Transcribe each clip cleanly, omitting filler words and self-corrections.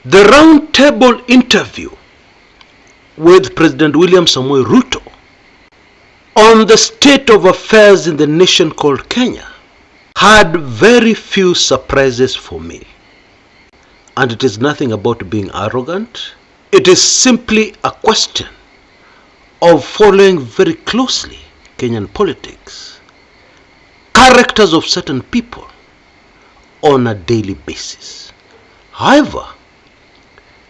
The roundtable interview with President William Ruto on the state of affairs in the nation called Kenya had very few surprises for me. And it is nothing about being arrogant. It is simply a question of following very closely Kenyan politics, characters of certain people on a daily basis. However,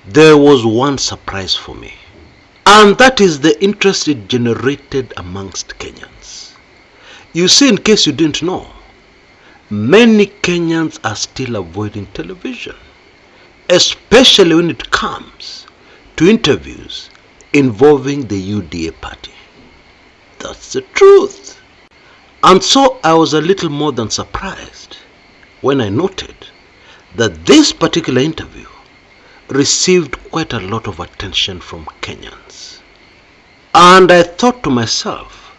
there was one surprise for me, and that is the interest it generated amongst Kenyans. You see, in case you didn't know, many Kenyans are still avoiding television, especially when it comes to interviews involving the UDA party. That's the truth. And so I was a little more than surprised when I noted that this particular interview received quite a lot of attention from Kenyans. And I thought to myself,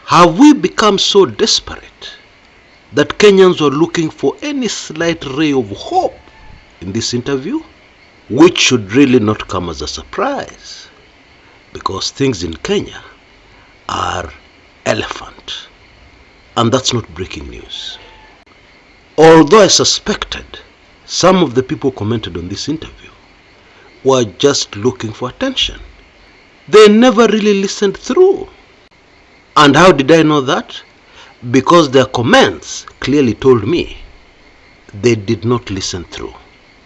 have we become so desperate that Kenyans were looking for any slight ray of hope in this interview? Which should really not come as a surprise, because things in Kenya are elephant, and that's not breaking news. Although I suspected some of the people commented on this interview were just looking for attention, they never really listened through. And how did I know that? Because their comments clearly told me they did not listen through.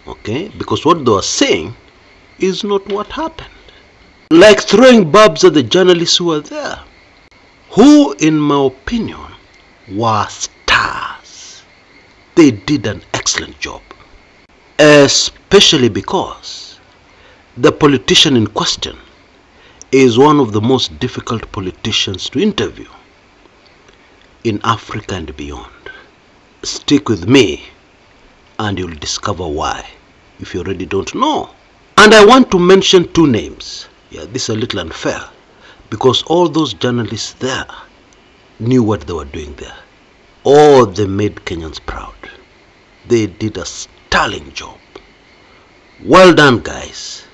Okay? Because what they were saying is not what happened. Like throwing barbs at the journalists who were there, who, in my opinion, were stars. They did an excellent job. Especially because the politician in question is one of the most difficult politicians to interview in Africa and beyond. Stick with me and you'll discover why, if you already don't know. And I want to mention two names. Yeah, this is a little unfair, because all those journalists there knew what they were doing there. Oh, they made Kenyans proud. They did a sterling job. Well done, guys.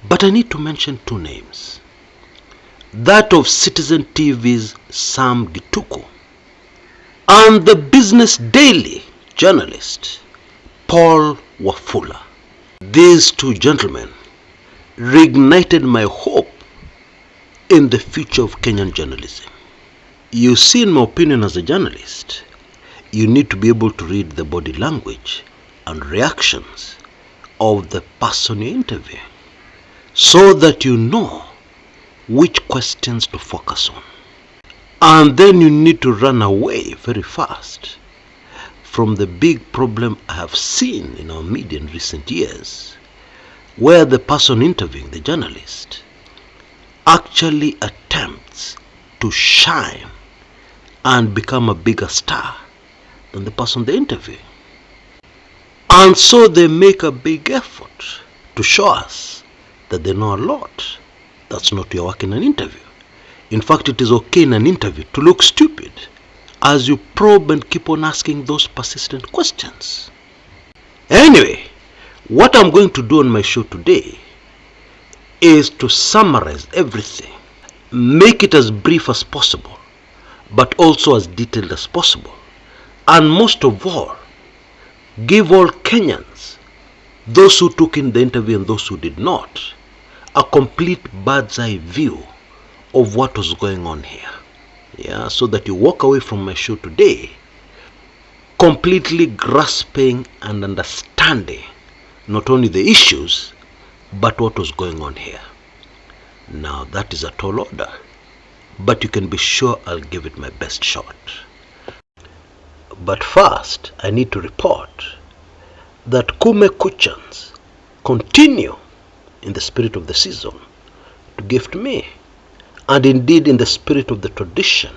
But I need to mention two names. That of Citizen TV's Sam Gituko and the Business Daily journalist Paul Wafula. These two gentlemen reignited my hope in the future of Kenyan journalism. You see, in my opinion as a journalist, you need to be able to read the body language and reactions of the person you interview, so that you know which questions to focus on. And then you need to run away very fast from the big problem I have seen in our media in recent years, where the person interviewing, the journalist, actually attempts to shine and become a bigger star than the person they interview. And so they make a big effort to show us that they know a lot. That's not your work in an interview. In fact, it is okay in an interview to look stupid as you probe and keep on asking those persistent questions. Anyway, what I'm going to do on my show today is to summarize everything, make it as brief as possible, but also as detailed as possible, and most of all, give all Kenyans, those who took in the interview and those who did not, a complete bird's eye view of what was going on here. Yeah, so that you walk away from my show today completely grasping and understanding not only the issues, but what was going on here. Now, that is a tall order, but you can be sure I'll give it my best shot. But first, I need to report that Kumekuchans continue in the spirit of the season to gift me, and indeed in the spirit of the tradition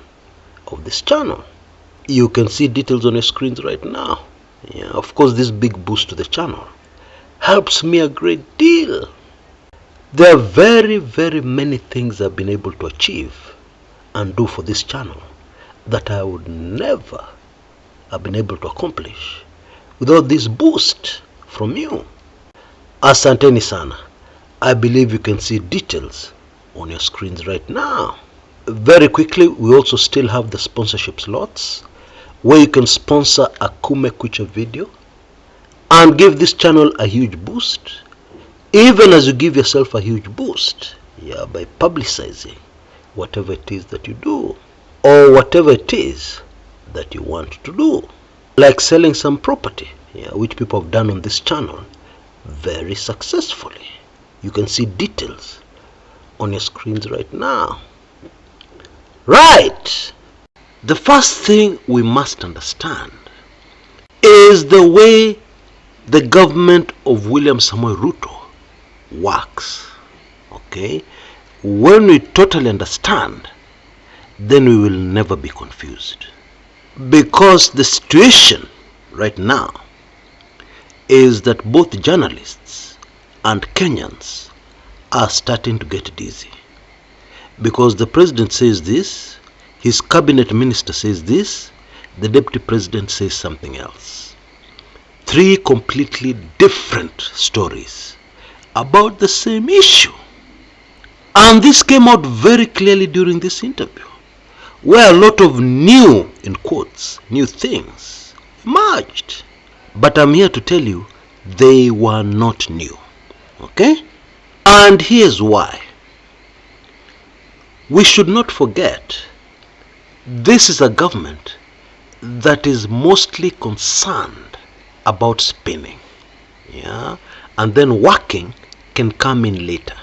of this channel. You can see details on your screens right now. Yeah, of course, this big boost to the channel helps me a great deal. There are very, very many things I've been able to achieve and do for this channel that I would never have been able to accomplish without this boost from you. Asanteni sana. I believe you can see details on your screens right now. Very quickly, we also still have the sponsorship slots where you can sponsor a Kumekucha video and give this channel a huge boost, even as you give yourself a huge boost, by publicizing whatever it is that you do or whatever it is that you want to do, like selling some property, which people have done on this channel very successfully. You can see details on your screens right now. Right. The first thing we must understand is the way the government of William Ruto works. Okay? When we totally understand, then we will never be confused. Because the situation right now is that both journalists and Kenyans are starting to get dizzy. Because the president says this, his cabinet minister says this, the deputy president says something else. Three completely different stories about the same issue. And this came out very clearly during this interview, where a lot of new, in quotes, new things emerged. But I'm here to tell you, they were not new. Okay? And here's why. We should not forget, this is a government that is mostly concerned about spinning. And then working can come in later.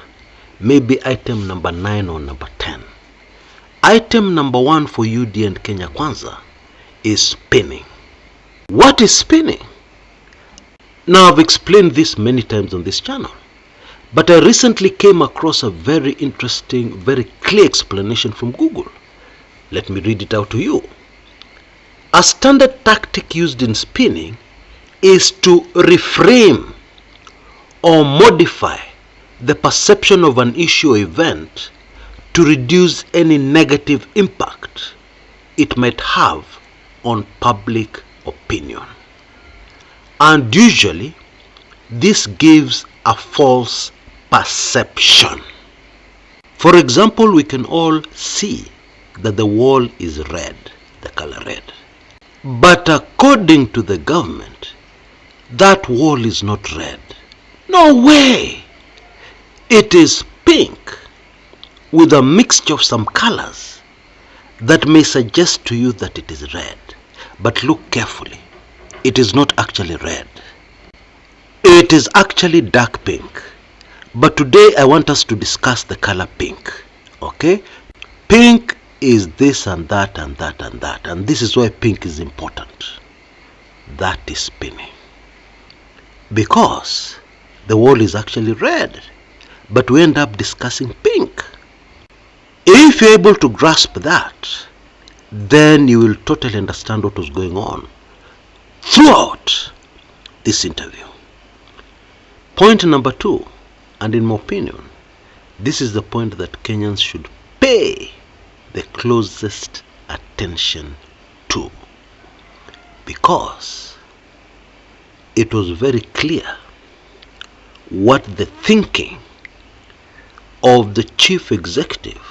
Maybe item number 9 or number 10. Item number 1 for UD and Kenya Kwanza is spinning. What is spinning? Now, I've explained this many times on this channel, but I recently came across a very interesting, very clear explanation from Google. Let me read it out to you. A standard tactic used in spinning is to reframe or modify the perception of an issue or event to reduce any negative impact it might have on public opinion. And usually, this gives a false perception. For example, we can all see that the wall is red, the color red. But according to the government, that wall is not red. No way! It is pink with a mixture of some colors that may suggest to you that it is red. But look carefully. It is not actually red. It is actually dark pink. But today I want us to discuss the color pink. Okay? Pink is this and that and that and that. And this is why pink is important. That is spinning. Because the wall is actually red, but we end up discussing pink. If you're able to grasp that, then you will totally understand what was going on throughout this interview. Point number 2, and in my opinion, this is the point that Kenyans should pay the closest attention to, because it was very clear what the thinking of the chief executive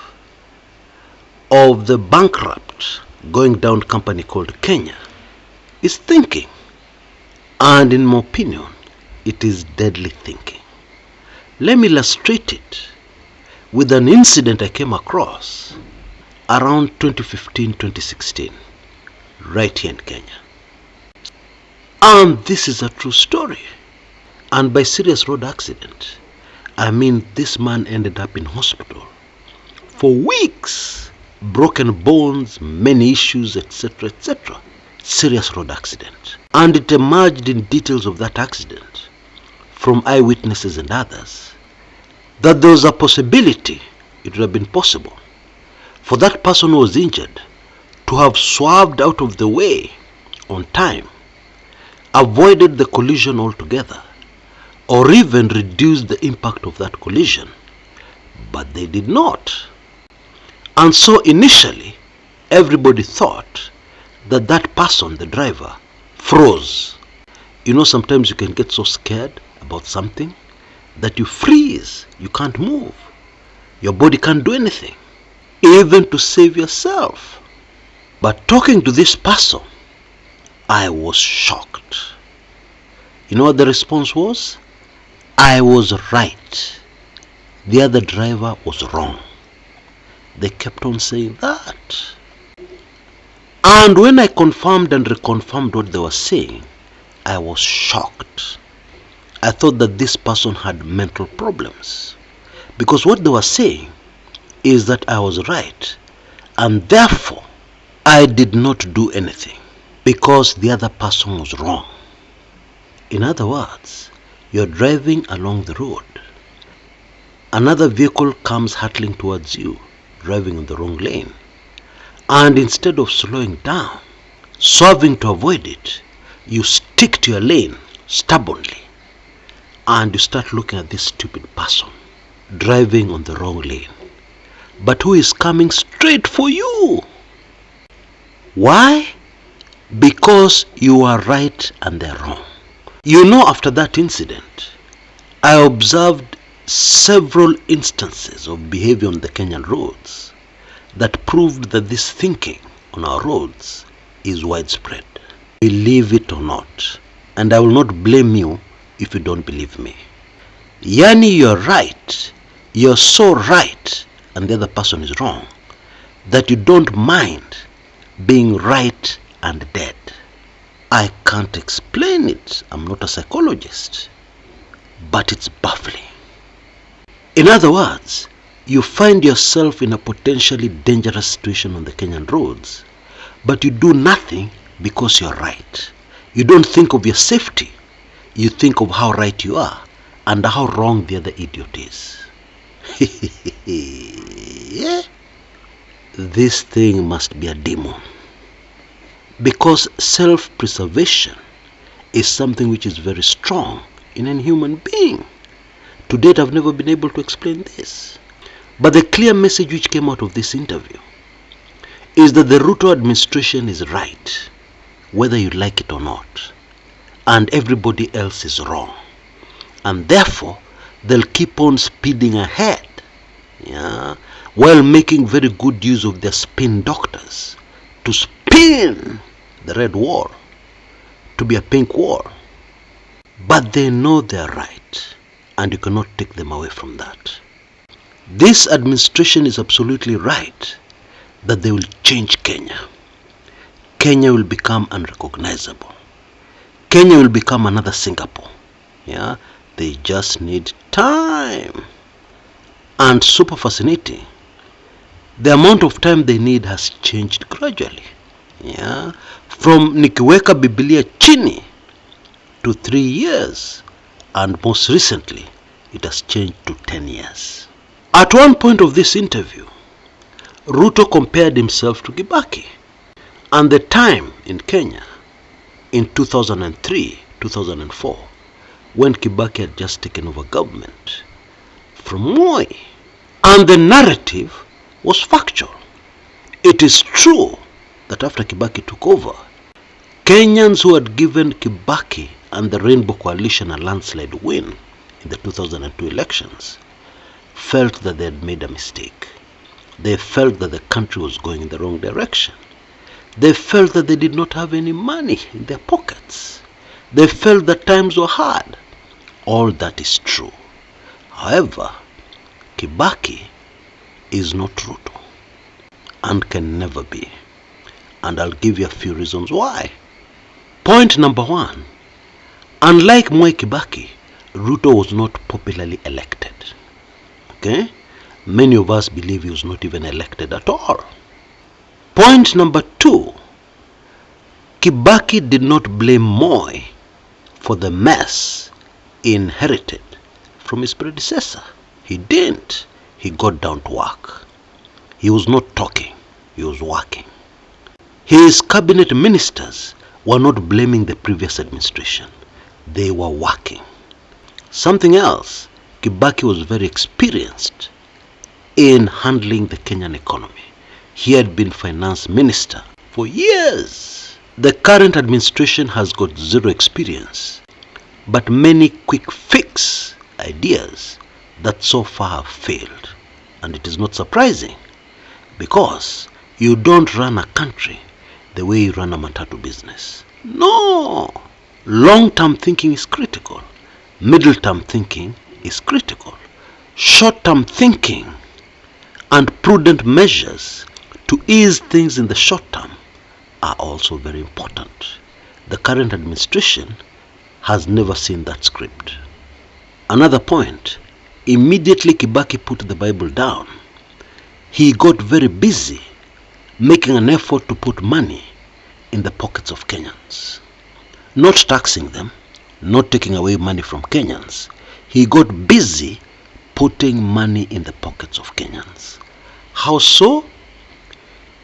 of the bankrupt going down company called Kenya is thinking. And in my opinion, it is deadly thinking. Let me illustrate it with an incident I came across around 2015-2016 right here in Kenya. And this is a true story. And by serious road accident, I mean this man ended up in hospital for weeks, broken bones, many issues, etc., etc. Serious road accident. And it emerged in details of that accident from eyewitnesses and others that there was a possibility, it would have been possible, for that person who was injured to have swerved out of the way on time, avoided the collision altogether, or even reduced the impact of that collision. But they did not. And so initially, everybody thought that that person, the driver, froze. You know, sometimes you can get so scared about something that you freeze, you can't move, your body can't do anything, even to save yourself. But talking to this person, I was shocked. You know what the response was? I was right. The other driver was wrong. They kept on saying that. And when I confirmed and reconfirmed what they were saying, I was shocked. I thought that this person had mental problems. Because what they were saying is that I was right. And therefore, I did not do anything because the other person was wrong. In other words, you're driving along the road. Another vehicle comes hurtling towards you, driving in the wrong lane. And instead of slowing down, swerving to avoid it, you stick to your lane stubbornly. And you start looking at this stupid person, driving on the wrong lane, but who is coming straight for you. Why? Because you are right and they're wrong. You know, after that incident, I observed several instances of behavior on the Kenyan roads that proved that this thinking on our roads is widespread. Believe it or not, and I will not blame you if you don't believe me. Yani, you're right, you're so right, and the other person is wrong, that you don't mind being right and dead. I can't explain it. I'm not a psychologist, but it's baffling. In other words, you find yourself in a potentially dangerous situation on the Kenyan roads, but you do nothing because you're right. You don't think of your safety. You think of how right you are and how wrong the other idiot is. Yeah. This thing must be a demon. Because self-preservation is something which is very strong in any human being. To date, I've never been able to explain this. But the clear message which came out of this interview is that the Ruto administration is right, whether you like it or not, and everybody else is wrong. And therefore, they'll keep on speeding ahead, while making very good use of their spin doctors to spin the red wall to be a pink wall. But they know they're right, and you cannot take them away from that. This administration is absolutely right that they will change Kenya. Kenya will become unrecognizable. Kenya will become another Singapore. They just need time. And super fascinating, the amount of time they need has changed gradually. From nikiweka Biblia chini to 3 years, and most recently it has changed to 10 years. At one point of this interview, Ruto compared himself to Kibaki and the time in Kenya in 2003, 2004, when Kibaki had just taken over government from Moi. And the narrative was factual. It is true that after Kibaki took over, Kenyans who had given Kibaki and the Rainbow Coalition a landslide win in the 2002 elections felt that they had made a mistake. They felt that the country was going in the wrong direction. They felt that they did not have any money in their pockets. They felt that times were hard. All that is true. However, Kibaki is not Ruto and can never be. And I'll give you a few reasons why. Point number one, unlike Moi Kibaki, Ruto was not popularly elected. Okay? Many of us believe he was not even elected at all. Point number two, Kibaki did not blame Moi for the mess he inherited from his predecessor. He didn't. He got down to work. He was not talking, he was working. His cabinet ministers were not blaming the previous administration. They were working. Something else, Kibaki was very experienced in handling the Kenyan economy. He had been finance minister for years. The current administration has got zero experience, but many quick fix ideas that so far have failed. And it is not surprising, because you don't run a country the way you run a matatu business. No! Long-term thinking is critical. Middle-term thinking is critical. Short-term thinking and prudent measures to ease things in the short term are also very important. The current administration has never seen that script. Another point, immediately Kibaki put the Bible down, he got very busy making an effort to put money in the pockets of Kenyans. Not taxing them, not taking away money from Kenyans. He got busy putting money in the pockets of Kenyans. How so?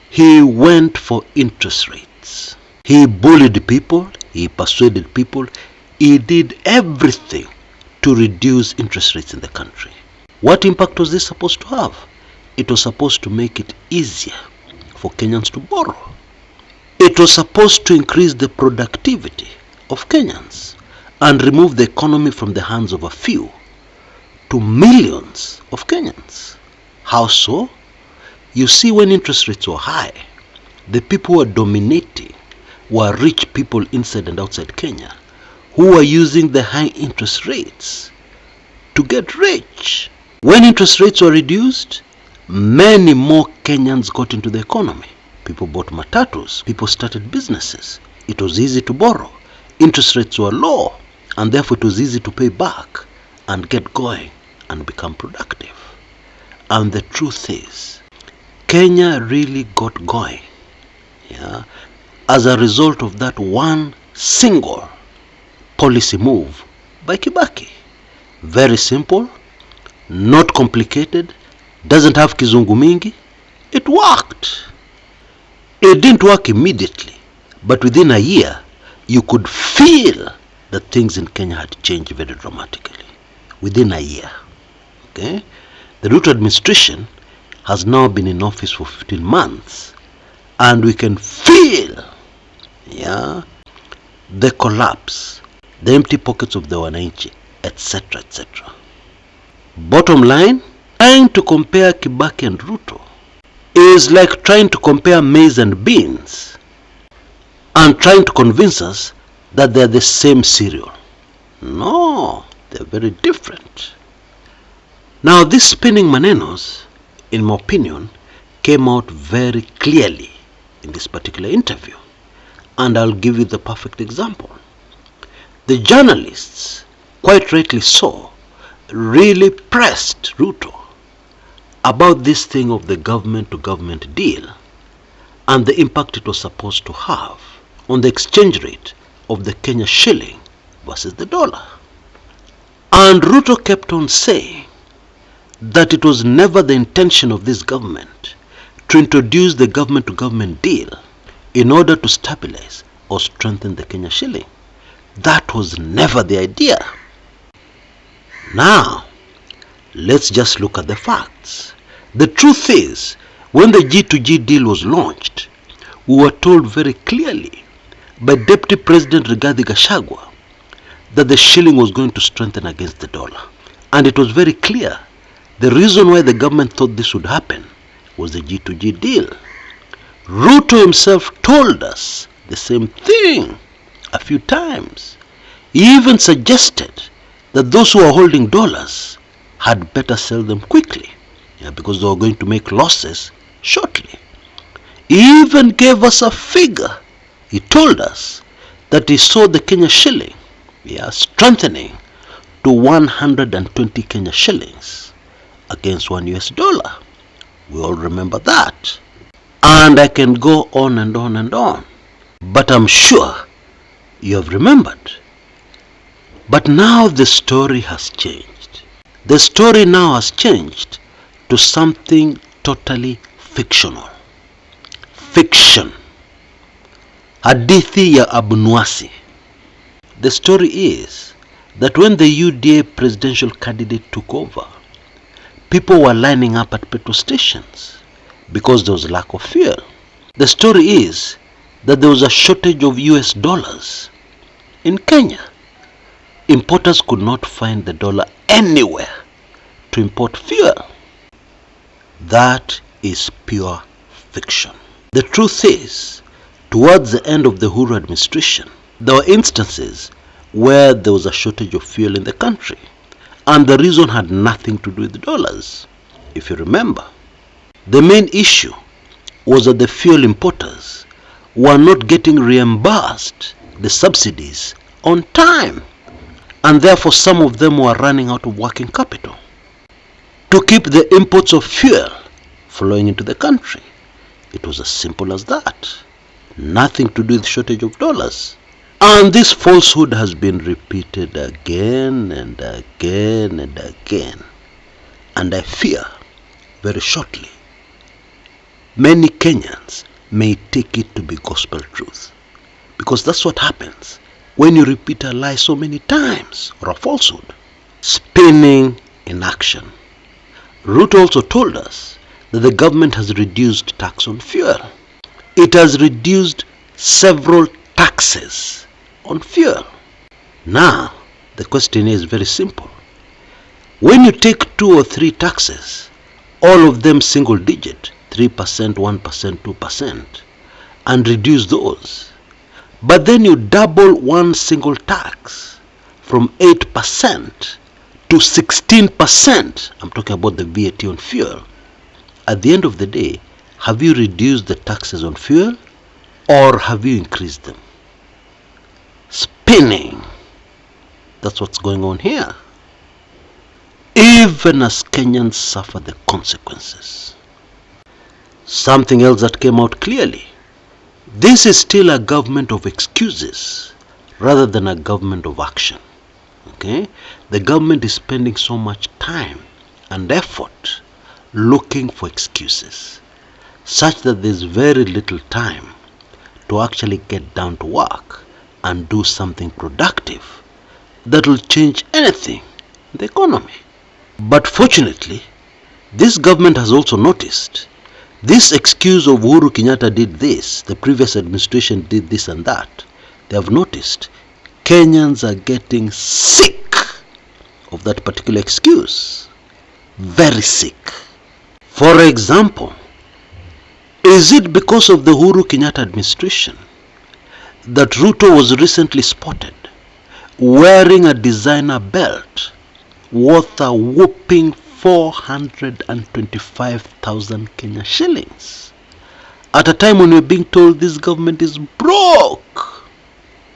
He went for interest rates. He bullied people, he persuaded people, he did everything to reduce interest rates in the country. What impact was this supposed to have? It was supposed to make it easier for Kenyans to borrow. It was supposed to increase the productivity of Kenyans and remove the economy from the hands of a few to millions of Kenyans. How so? You see, when interest rates were high, the people who were dominating were rich people inside and outside Kenya who were using the high interest rates to get rich. When interest rates were reduced, many more Kenyans got into the economy. People bought matatus, people started businesses. It was easy to borrow. Interest rates were low, and therefore it was easy to pay back and get going and become productive. And the truth is, Kenya really got going, as a result of that one single policy move by Kibaki. Very simple, not complicated, doesn't have kizungu mingi. It worked. It didn't work immediately, but within a year, you could feel that things in Kenya had changed very dramatically. Within a year. Okay? The Ruto administration has now been in office for 15 months, and we can feel the collapse, the empty pockets of the wananchi, etc., etc. Bottom line, trying to compare Kibaki and Ruto is like trying to compare maize and beans and trying to convince us that they're the same cereal. No, they're very different. Now, this spinning manenos, in my opinion, came out very clearly in this particular interview. And I'll give you the perfect example. The journalists, quite rightly so, really pressed Ruto about this thing of the government-to-government deal and the impact it was supposed to have on the exchange rate of the Kenya shilling versus the dollar. And Ruto kept on saying that it was never the intention of this government to introduce the government-to-government deal in order to stabilize or strengthen the Kenya shilling. That was never the idea. Now, let's just look at the facts. The truth is, when the G2G deal was launched, we were told very clearly by Deputy President Rigathi Gachagua that the shilling was going to strengthen against the dollar. And it was very clear the reason why the government thought this would happen was the G2G deal. Ruto himself told us the same thing a few times. He even suggested that those who are holding dollars had better sell them quickly, because they were going to make losses shortly. He even gave us a figure. He told us that he saw the Kenya shilling strengthening to 120 Kenya shillings against $1 US. We all remember that. And I can go on and on and on. But I'm sure you have remembered. But now the story has changed. The story now has changed to something totally fictional. Fiction. Hadithi ya Abunwasi. The story is that when the UDA presidential candidate took over, people were lining up at petrol stations because there was lack of fuel. The story is that there was a shortage of US dollars in Kenya. importers could not find the dollar anywhere to import fuel. That is pure fiction. The truth is, towards the end of the Uhuru administration, there were instances where there was a shortage of fuel in the country, and the reason had nothing to do with the dollars. If you remember, the main issue was that the fuel importers were not getting reimbursed the subsidies on time, and therefore some of them were running out of working capital to keep the imports of fuel flowing into the country. It was as simple as that. Nothing to do with shortage of dollars. And this falsehood has been repeated again and again and again. And I fear, very shortly, many Kenyans may take it to be gospel truth. Because that's what happens when you repeat a lie so many times, or a falsehood. Spinning in action. Ruto also told us that the government has reduced tax on fuel. It has reduced several taxes on fuel. Now, the question is very simple. When you take 2 or 3 taxes, all of them single digit, 3%, 1%, 2%, and reduce those, but then you double one single tax from 8% to 16%, I'm talking about the VAT on fuel. At the end of the day, have you reduced the taxes on fuel or have you increased them? Spinning. That's what's going on here. Even as Kenyans suffer the consequences. Something else that came out clearly. This is still a government of excuses rather than a government of action. Okay? The government is spending so much time and effort looking for excuses, such that there's very little time to actually get down to work and do something productive that will change anything in the economy. But fortunately, this government has also noticed this excuse of Uhuru Kenyatta did this, the previous administration did this and that. They have noticed Kenyans are getting sick of that particular excuse. Very sick. For example, is it because of the Uhuru Kenyatta administration that Ruto was recently spotted wearing a designer belt worth a whopping 425,000 Kenya shillings at a time when we're being told this government is broke?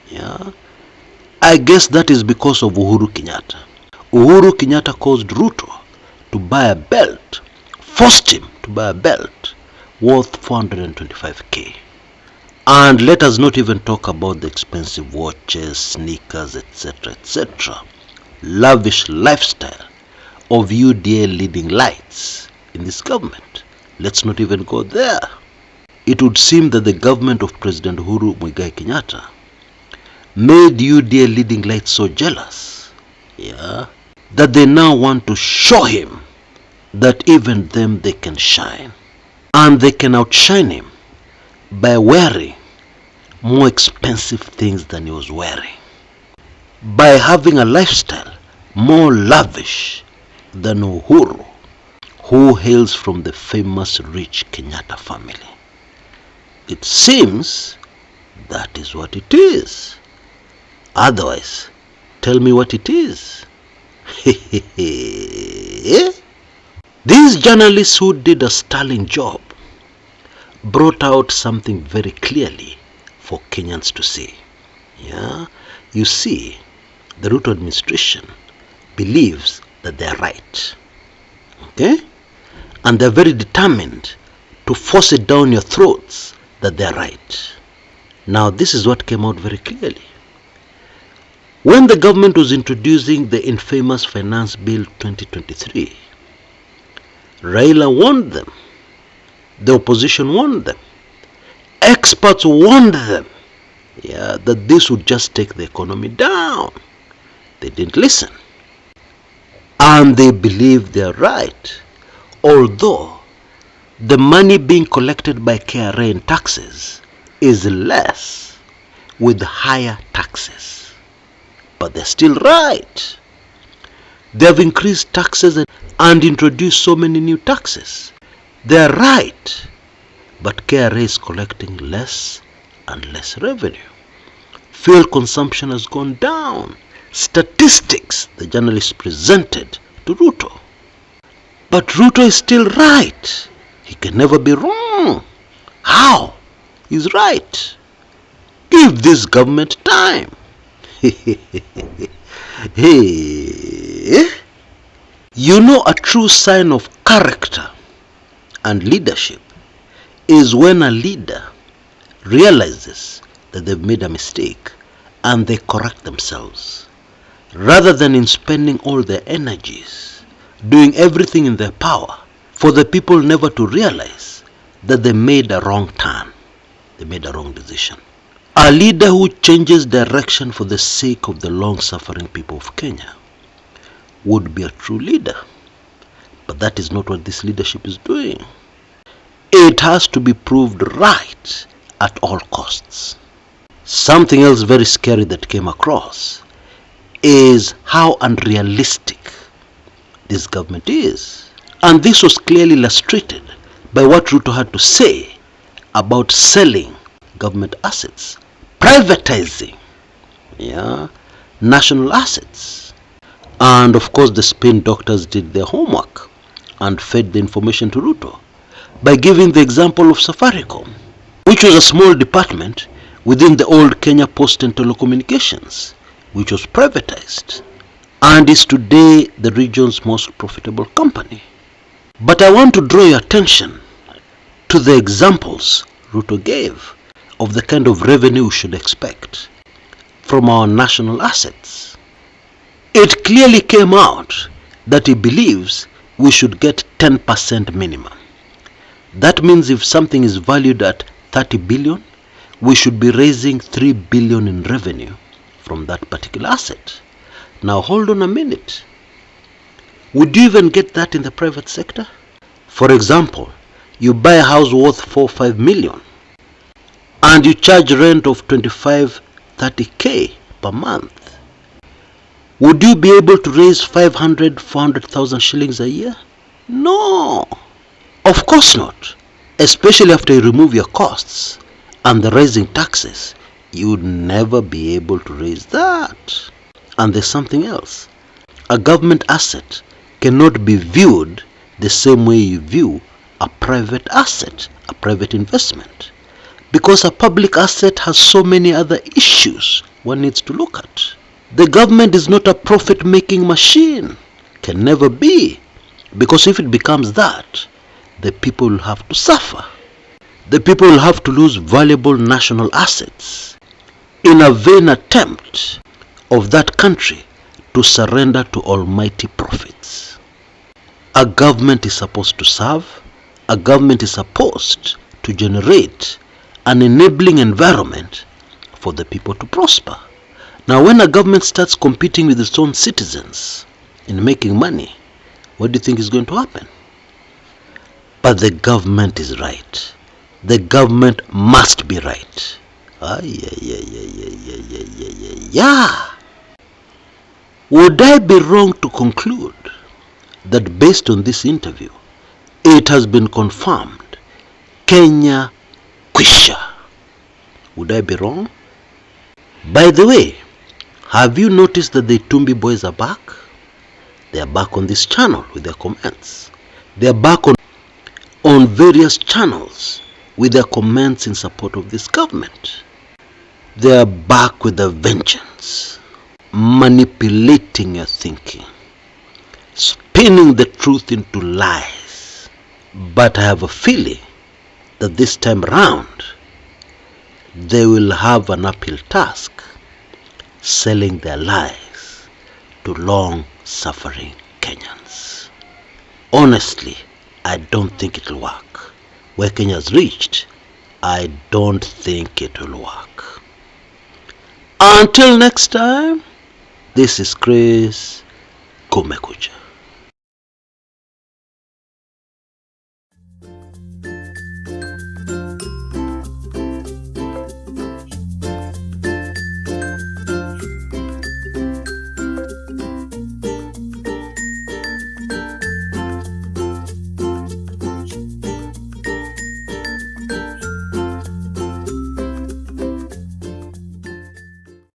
Yeah, I guess that is because of Uhuru Kenyatta. Uhuru Kenyatta caused Ruto to buy a belt, forced him to buy a belt worth 425k. And let us not even talk about the expensive watches, sneakers, etc., etc. Lavish lifestyle of UDA leading lights in this government. Let's not even go there. It would seem that the government of President Uhuru Muigai Kenyatta made UDA leading lights so jealous, yeah, that they now want to show him that even them they can shine. And they can outshine him by wearing more expensive things than he was wearing, by having a lifestyle more lavish than Uhuru, who hails from the famous rich Kenyatta family. It seems that is what it is. Otherwise, tell me what it is. These journalists who did a sterling job brought out something very clearly for Kenyans to see. Yeah, you see, the Ruto administration believes that they are right. Okay? And they're very determined to force it down your throats that they are right. Now, this is what came out very clearly. When the government was introducing the infamous Finance Bill 2023, Raila warned them. The opposition warned them. Experts warned them, yeah, that this would just take the economy down. They didn't listen. And they believe they're right. Although the money being collected by KRA in taxes is less with higher taxes. but they're still right. They have increased taxes and introduced so many new taxes. They're right, but KRA is collecting less and less revenue. Fuel consumption has gone down. Statistics the journalist presented to Ruto. But Ruto is still right. He can never be wrong. How? He's right. Give this government time. Hey, you know, a true sign of character and leadership is when a leader realizes that they've made a mistake and they correct themselves, rather than in spending all their energies doing everything in their power for the people never to realize that they made a wrong turn, they made a wrong decision. A leader who changes direction for the sake of the long-suffering people of Kenya would be a true leader. But that is not what this leadership is doing. It has to be proved right at all costs. Something else very scary that came across is how unrealistic this government is. And this was clearly illustrated by what Ruto had to say about selling government assets, privatizing national assets. And of course the spin doctors did their homework and fed the information to Ruto by giving the example of Safaricom, which was a small department within the old Kenya Post and Telecommunications, which was privatized and is today the region's most profitable company. But I want to draw your attention to the examples Ruto gave of the kind of revenue we should expect from our national assets. It clearly came out that he believes we should get 10% minimum. That means if something is valued at 30 billion, we should be raising 3 billion in revenue from that particular asset. Now hold on a minute. Would you even get that in the private sector? For example, you buy a house worth 4 or 5 million and you charge rent of 25-30k per month. Would you be able to raise 400,000 shillings a year? No, of course not. Especially after you remove your costs and the rising taxes, you would never be able to raise that. And there's something else. A government asset cannot be viewed the same way you view a private asset, a private investment. Because a public asset has so many other issues one needs to look at. The government is not a profit-making machine. Can never be. Because if it becomes that, the people will have to suffer. The people will have to lose valuable national assets in a vain attempt of that country to surrender to almighty profits. A government is supposed to serve. A government is supposed to generate an enabling environment for the people to prosper. Now when a government starts competing with its own citizens in making money, what do you think is going to happen? But the government is right. The government must be right. Would I be wrong to conclude that based on this interview, it has been confirmed Kenya Kshs? Would I be wrong? By the way, have you noticed that the Tumbi boys are back? They are back on this channel with their comments. They are back on various channels with their comments in support of this government. They are back with a vengeance, manipulating your thinking, spinning the truth into lies. But I have a feeling that this time round, they will have an uphill task selling their lies to long-suffering Kenyans. Honestly, I don't think it will work. Where Kenya has reached, I don't think it will work. Until next time, this is Chris Kumekucha.